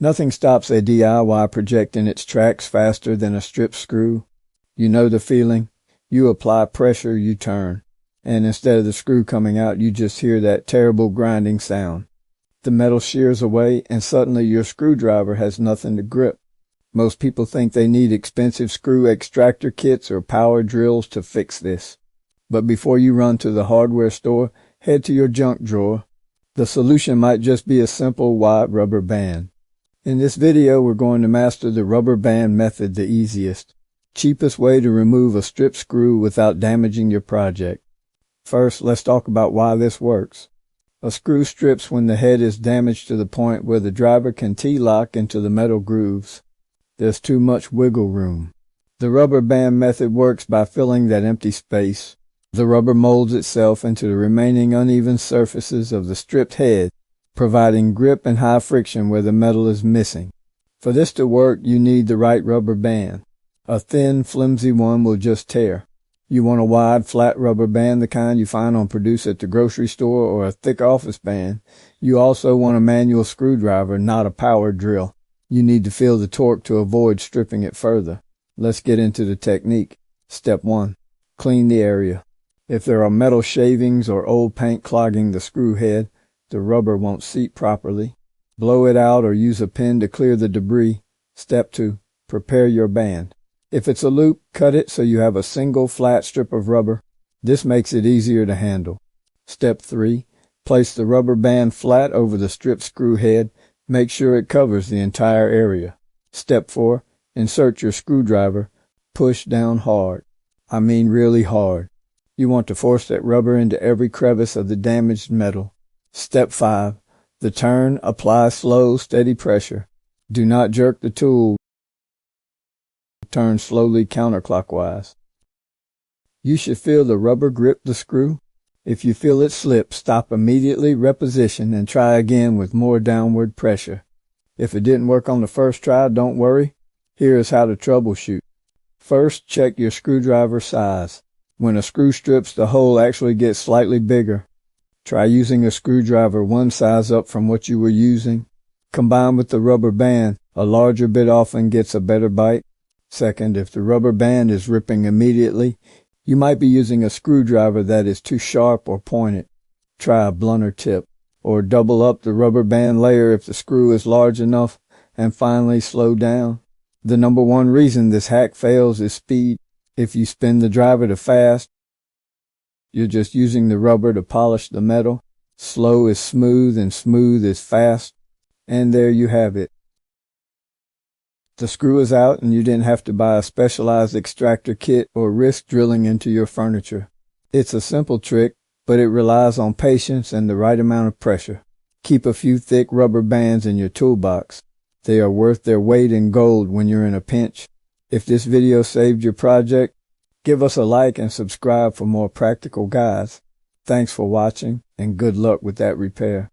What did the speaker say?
Nothing stops a DIY project in its tracks faster than a strip screw. You know the feeling. You apply pressure, you turn. And instead of the screw coming out, you just hear that terrible grinding sound. The metal shears away, and suddenly your screwdriver has nothing to grip. Most people think they need expensive screw extractor kits or power drills to fix this. But before you run to the hardware store, head to your junk drawer. The solution might just be a simple wide rubber band. In this video, we're going to master the rubber band method, the easiest, cheapest way to remove a strip screw without damaging your project. First, let's talk about why this works. A screw strips when the head is damaged to the point where the driver can T-lock into the metal grooves. There's too much wiggle room. The rubber band method works by filling that empty space. The rubber molds itself into the remaining uneven surfaces of the stripped head, providing grip and high friction where the metal is missing. For this to work, you need the right rubber band. A thin, flimsy one will just tear. You want a wide, flat rubber band, the kind you find on produce at the grocery store, or a thick office band. You also want a manual screwdriver, not a power drill. You need to feel the torque to avoid stripping it further. Let's get into the technique. Step 1. Clean the area. If there are metal shavings or old paint clogging the screw head, the rubber won't seat properly. Blow it out or use a pen to clear the debris. Step 2. Prepare your band. If it's a loop, cut it so you have a single flat strip of rubber. This makes it easier to handle. Step 3. Place the rubber band flat over the stripped screw head. Make sure it covers the entire area. Step 4. Insert your screwdriver. Push down hard. I mean really hard. You want to force that rubber into every crevice of the damaged metal. Step 5. The turn. Apply slow, steady pressure. Do not jerk the tool. Turn slowly counterclockwise. You should feel the rubber grip the screw. If you feel it slip, stop immediately, reposition, and try again with more downward pressure. If it didn't work on the first try, don't worry. Here is how to troubleshoot. First, check your screwdriver size. When a screw strips, the hole actually gets slightly bigger. Try using a screwdriver one size up from what you were using. Combined with the rubber band, a larger bit often gets a better bite. Second, if the rubber band is ripping immediately, you might be using a screwdriver that is too sharp or pointed. Try a blunter tip, or double up the rubber band layer if the screw is large enough, and finally slow down. The number one reason this hack fails is speed. If you spin the driver too fast, you're just using the rubber to polish the metal. Slow is smooth and smooth is fast. And there you have it. The screw is out and you didn't have to buy a specialized extractor kit or risk drilling into your furniture. It's a simple trick, but it relies on patience and the right amount of pressure. Keep a few thick rubber bands in your toolbox. They are worth their weight in gold when you're in a pinch. If this video saved your project, give us a like and subscribe for more practical guides. Thanks for watching and good luck with that repair.